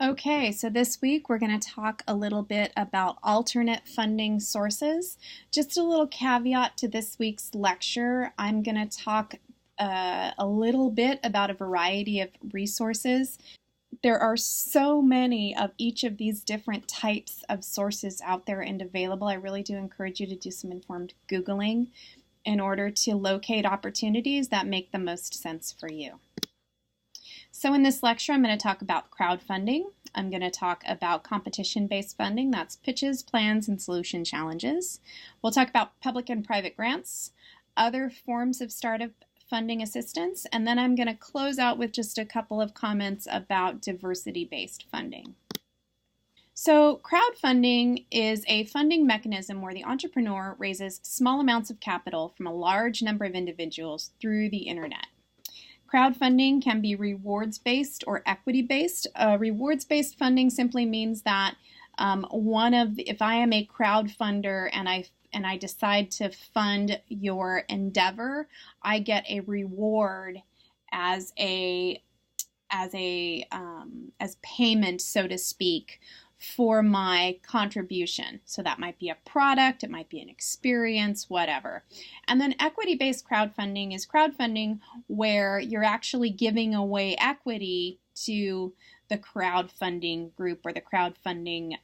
Okay, so this week we're going to talk a little bit about alternate funding sources. Just a little caveat to this week's lecture. I'm going to talk a little bit about a variety of resources. There are so many of each of these different types of sources out there and available. I really do encourage you to do some informed Googling in order to locate opportunities that make the most sense for you. So in this lecture, I'm going to talk about crowdfunding. I'm going to talk about competition-based funding. That's pitches, plans, and solution challenges. We'll talk about public and private grants, other forms of startup funding assistance, and then I'm going to close out with just a couple of comments about diversity-based funding. So crowdfunding is a funding mechanism where the entrepreneur raises small amounts of capital from a large number of individuals through the internet. Crowdfunding can be rewards-based or equity-based. Rewards-based funding simply means that if I am a crowdfunder and I decide to fund your endeavor, I get a reward as payment, so to speak, for my contribution. So that might be a product, it might be an experience, whatever. And then equity-based crowdfunding is crowdfunding where you're actually giving away equity to the crowdfunding group or the crowdfunding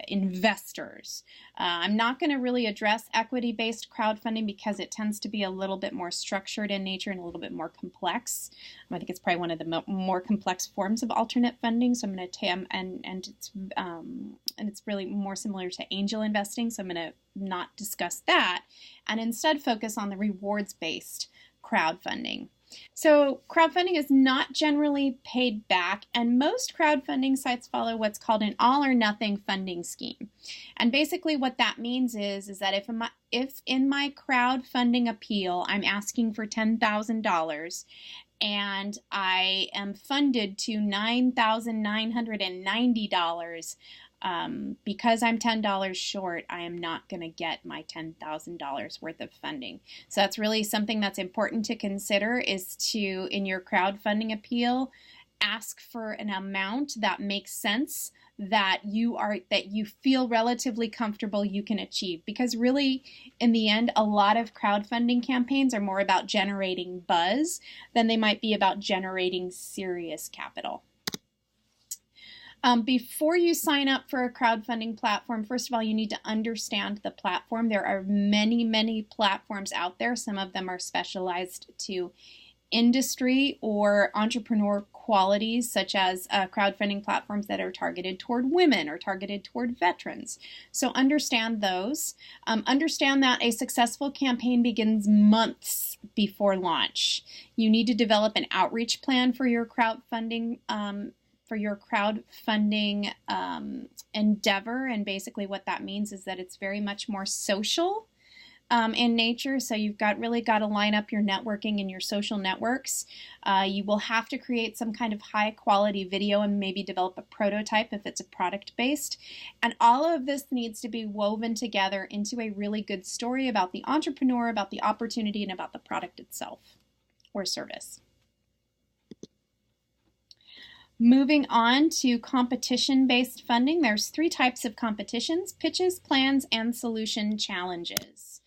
investors. I'm not going to really address equity-based crowdfunding because it tends to be a little bit more structured in nature and a little bit more complex. I think it's probably one of the more complex forms of alternate funding. So I'm going to and it's really more similar to angel investing. So I'm going to not discuss that and instead focus on the rewards-based crowdfunding. So crowdfunding is not generally paid back, and most crowdfunding sites follow what's called an all-or-nothing funding scheme. And basically what that means is that if in my crowdfunding appeal I'm asking for $10,000 and I am funded to $9,990, because I'm $10 short, I am not going to get my $10,000 worth of funding. So that's really something that's important to consider is to, in your crowdfunding appeal, ask for an amount that makes sense, that you feel relatively comfortable you can achieve. Because really, in the end, a lot of crowdfunding campaigns are more about generating buzz than they might be about generating serious capital. Before you sign up for a crowdfunding platform, first of all, you need to understand the platform. There are many, many platforms out there. Some of them are specialized to industry or entrepreneur qualities, such as crowdfunding platforms that are targeted toward women or targeted toward veterans. So understand those. Understand that a successful campaign begins months before launch. You need to develop an outreach plan for your crowdfunding endeavor, and basically what that means is that it's very much more social in nature. So you've really got to line up your networking and your social networks. You will have to create some kind of high quality video and maybe develop a prototype if it's a product based. And all of this needs to be woven together into a really good story about the entrepreneur, about the opportunity, and about the product itself or service. Moving on to competition-based funding, there's three types of competitions: pitches, plans, and solution challenges.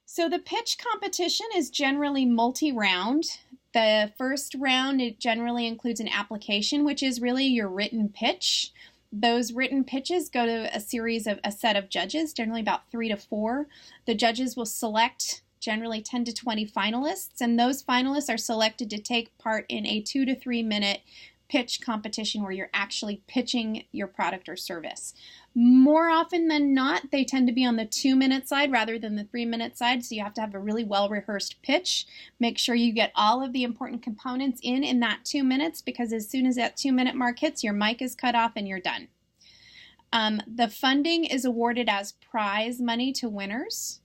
So the pitch competition is generally multi-round. The first round, it generally includes an application, which is really your written pitch. Those written pitches go to a set of judges, generally about 3 to 4. The judges will select generally 10 to 20 finalists, and those finalists are selected to take part in a 2 to 3 minute pitch competition where you're actually pitching your product or service. More often than not, they tend to be on the 2-minute side rather than the 3-minute side, so you have to have a really well-rehearsed pitch. Make sure you get all of the important components in that 2 minutes, because as soon as that 2-minute mark hits, your mic is cut off and you're done. The funding is awarded as prize money to winners.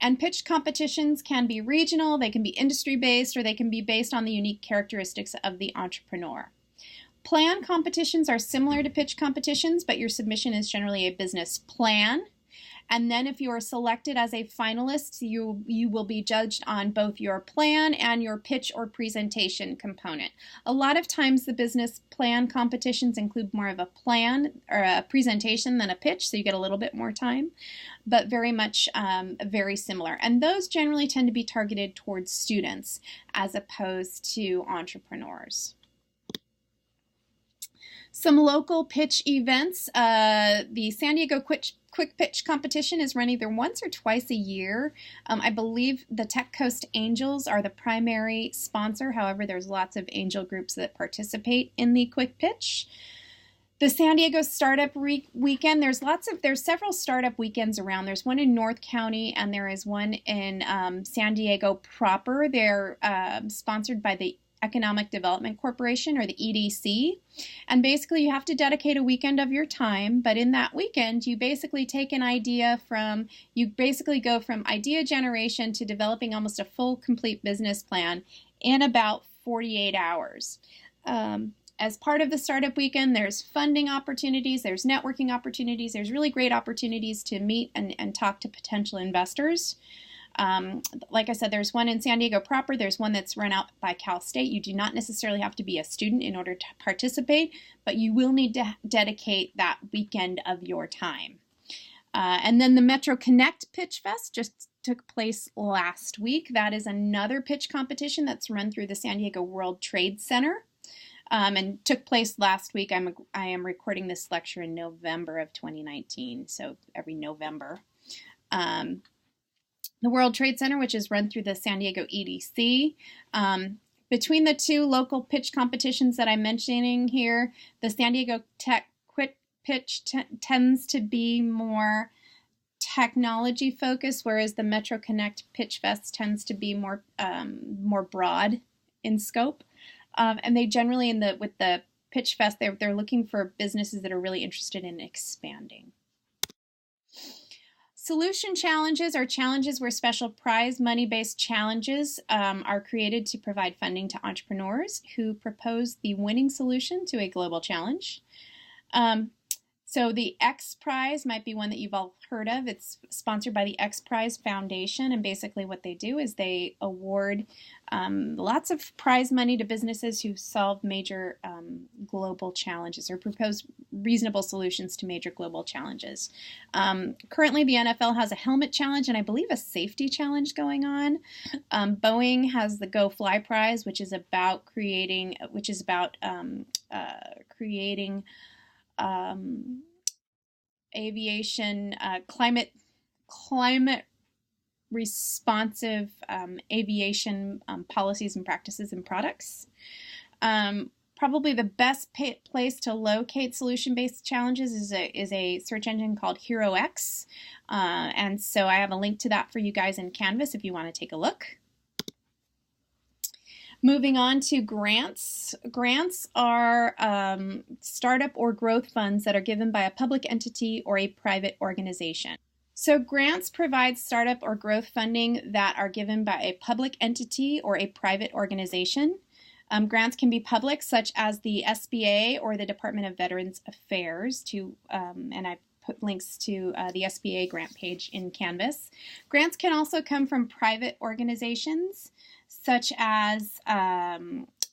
And pitch competitions can be regional, they can be industry-based, or they can be based on the unique characteristics of the entrepreneur. Plan competitions are similar to pitch competitions, but your submission is generally a business plan. And then if you are selected as a finalist, you will be judged on both your plan and your pitch or presentation component. A lot of times the business plan competitions include more of a plan or a presentation than a pitch, so you get a little bit more time, but very much very similar. And those generally tend to be targeted towards students as opposed to entrepreneurs. Some local pitch events. The San Diego Quick Pitch Competition is run either once or twice a year. I believe the Tech Coast Angels are the primary sponsor. However, there's lots of angel groups that participate in the Quick Pitch. The San Diego Startup Weekend, there's several startup weekends around. There's one in North County and there is one in San Diego proper. They're sponsored by the Economic Development Corporation, or the EDC. And basically you have to dedicate a weekend of your time, but in that weekend you basically take an idea you basically go from idea generation to developing almost a full complete business plan in about 48 hours. As part of the startup weekend, there's funding opportunities, there's networking opportunities, there's really great opportunities to meet and talk to potential investors. Like I said, there's one in San Diego proper. There's one that's run out by Cal State. You do not necessarily have to be a student in order to participate, but you will need to dedicate that weekend of your time. And then the Metro Connect Pitch Fest just took place last week. That is another pitch competition that's run through the San Diego World Trade Center. And took place last week. I am recording this lecture in November of 2019, so every November. The World Trade Center, which is run through the San Diego EDC. Between the two local pitch competitions that I'm mentioning here, the San Diego Tech Quick Pitch tends to be more technology focused, whereas the Metro Connect Pitch Fest tends to be more broad in scope. And they generally, with the Pitch Fest, they're looking for businesses that are really interested in expanding. Solution challenges are challenges where special prize money-based challenges are created to provide funding to entrepreneurs who propose the winning solution to a global challenge. So the X Prize might be one that you've all heard of. It's sponsored by the X Prize Foundation, and basically what they do is they award lots of prize money to businesses who solve major global challenges or propose reasonable solutions to major global challenges. Currently, the NFL has a helmet challenge and I believe a safety challenge going on. Boeing has the Go Fly Prize, which is about creating aviation climate responsive aviation policies and practices and products. Probably the best place to locate solution-based challenges is a search engine called HeroX, and so I have a link to that for you guys in Canvas if you want to take a look. Moving on to grants. Grants are startup or growth funds that are given by a public entity or a private organization. So grants provide startup or growth funding that are given by a public entity or a private organization. Grants can be public, such as the SBA or the Department of Veterans Affairs, and I put links to the SBA grant page in Canvas. Grants can also come from private organizations, such as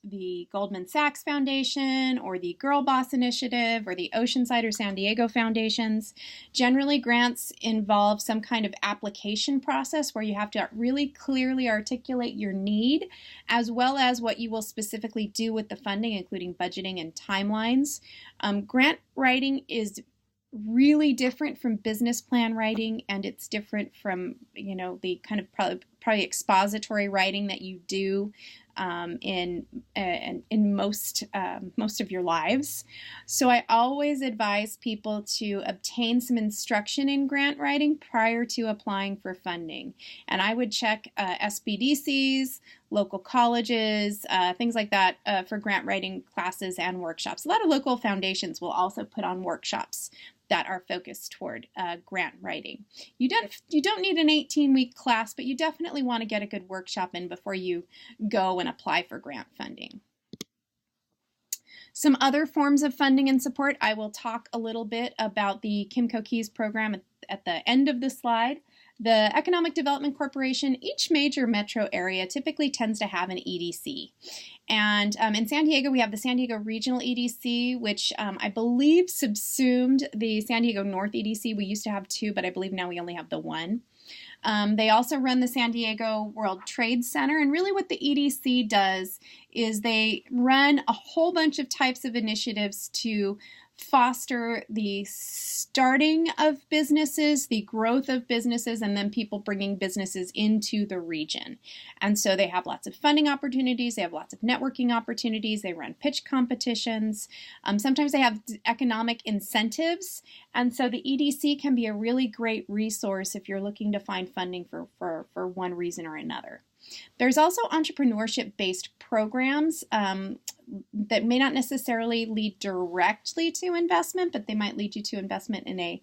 the Goldman Sachs Foundation or the Girl Boss Initiative or the Oceanside or San Diego Foundations. Generally, grants involve some kind of application process where you have to really clearly articulate your need, as well as what you will specifically do with the funding, including budgeting and timelines. Grant writing is really different from business plan writing, and it's different from, the kind of probably expository writing that you do in most of your lives. So I always advise people to obtain some instruction in grant writing prior to applying for funding. And I would check SBDCs, local colleges, things like that for grant writing classes and workshops. A lot of local foundations will also put on workshops that are focused toward grant writing. You don't need an 18-week class, but you definitely want to get a good workshop in before you go and apply for grant funding. Some other forms of funding and support, I will talk a little bit about the Kimco Keys program at the end of the slide. The Economic Development Corporation, each major metro area typically tends to have an EDC. And in San Diego, we have the San Diego Regional EDC, which I believe subsumed the San Diego North EDC. We used to have two, but I believe now we only have the one. They also run the San Diego World Trade Center, and really what the EDC does is they run a whole bunch of types of initiatives to foster the starting of businesses, the growth of businesses, and then people bringing businesses into the region. And so they have lots of funding opportunities, they have lots of networking opportunities, they run pitch competitions, sometimes they have economic incentives, and so the EDC can be a really great resource if you're looking to find funding for one reason or another. There's also entrepreneurship-based programs that may not necessarily lead directly to investment, but they might lead you to investment in a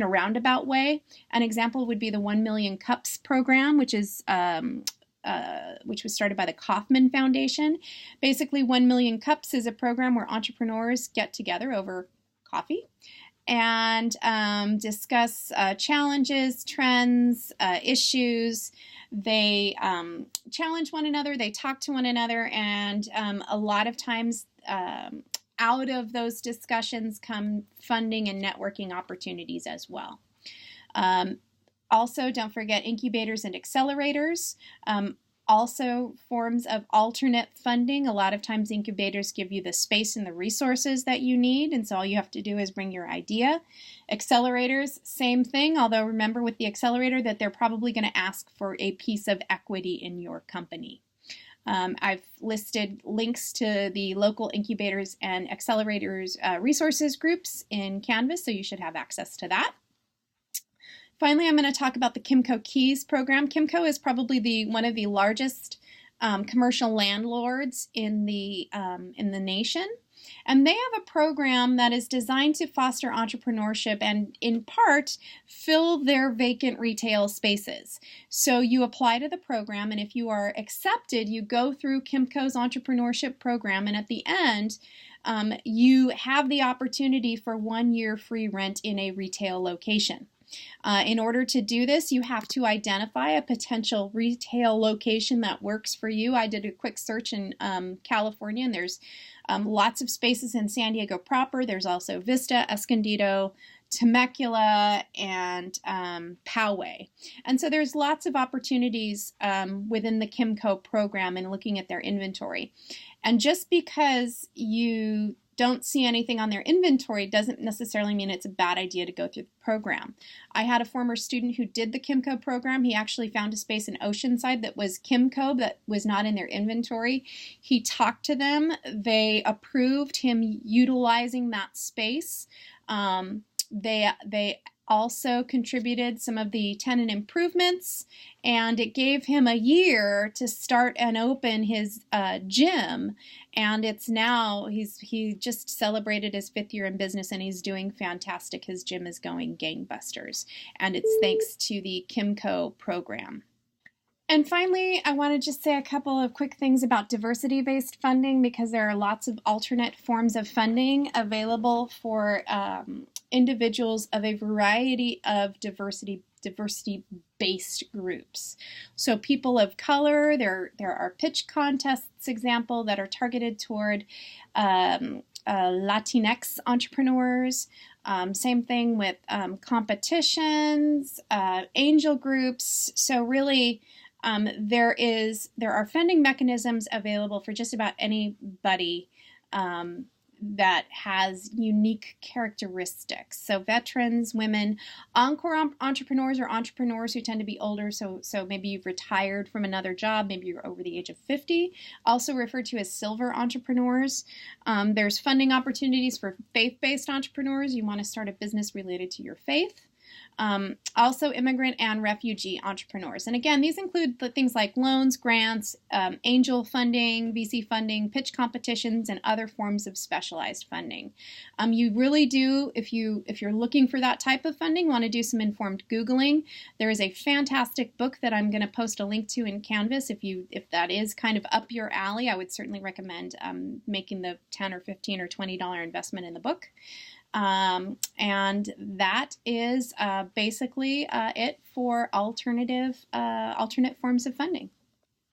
roundabout way. An example would be the 1 Million Cups program, which was started by the Kauffman Foundation. Basically, 1 Million Cups is a program where entrepreneurs get together over coffee and discuss challenges, trends, issues. They challenge one another, they talk to one another, and a lot of times out of those discussions come funding and networking opportunities as well. Also, don't forget incubators and accelerators. Also, forms of alternate funding. A lot of times incubators give you the space and the resources that you need, and so all you have to do is bring your idea. Accelerators, same thing, although remember with the accelerator that they're probably going to ask for a piece of equity in your company. I've listed links to the local incubators and accelerators resources groups in Canvas, so you should have access to that. Finally, I'm going to talk about the Kimco Keys program. Kimco is probably one of the largest commercial landlords in the nation, and they have a program that is designed to foster entrepreneurship and, in part, fill their vacant retail spaces. So you apply to the program, and if you are accepted, you go through Kimco's entrepreneurship program, and at the end, you have the opportunity for 1 year free rent in a retail location. In order to do this, you have to identify a potential retail location that works for you. I did a quick search in California, and there's lots of spaces in San Diego proper. There's also Vista, Escondido, Temecula, and Poway. And so there's lots of opportunities within the Kimco program and looking at their inventory. And just because you don't see anything on their inventory doesn't necessarily mean it's a bad idea to go through the program. I had a former student who did the Kimco program. He actually found a space in Oceanside that was Kimco that was not in their inventory. He talked to them. They approved him utilizing that space. They also contributed some of the tenant improvements, and it gave him a year to start and open his gym. And it's now, he just celebrated his 5th year in business, and he's doing fantastic. His gym is going gangbusters, and it's thanks to the Kimco program. And finally, I want to just say a couple of quick things about diversity-based funding, because there are lots of alternate forms of funding available for individuals of a variety of diversity-based groups. So people of color, there are pitch contests, example, that are targeted toward Latinx entrepreneurs. Same thing with competitions, angel groups. So really, there are funding mechanisms available for just about anybody that has unique characteristics. So veterans, women, encore entrepreneurs, or entrepreneurs who tend to be older, so maybe you've retired from another job, maybe you're over the age of 50, also referred to as silver entrepreneurs. There's funding opportunities for faith-based entrepreneurs. You want to start a business related to your faith. Also immigrant and refugee entrepreneurs. And again, these include things like loans, grants, angel funding, VC funding, pitch competitions, and other forms of specialized funding. You really do, if you're looking for that type of funding, want to do some informed Googling. There is a fantastic book that I'm going to post a link to in Canvas. If that is kind of up your alley, I would certainly recommend making the $10 or $15 or $20 investment in the book. And that is basically it for alternate forms of funding.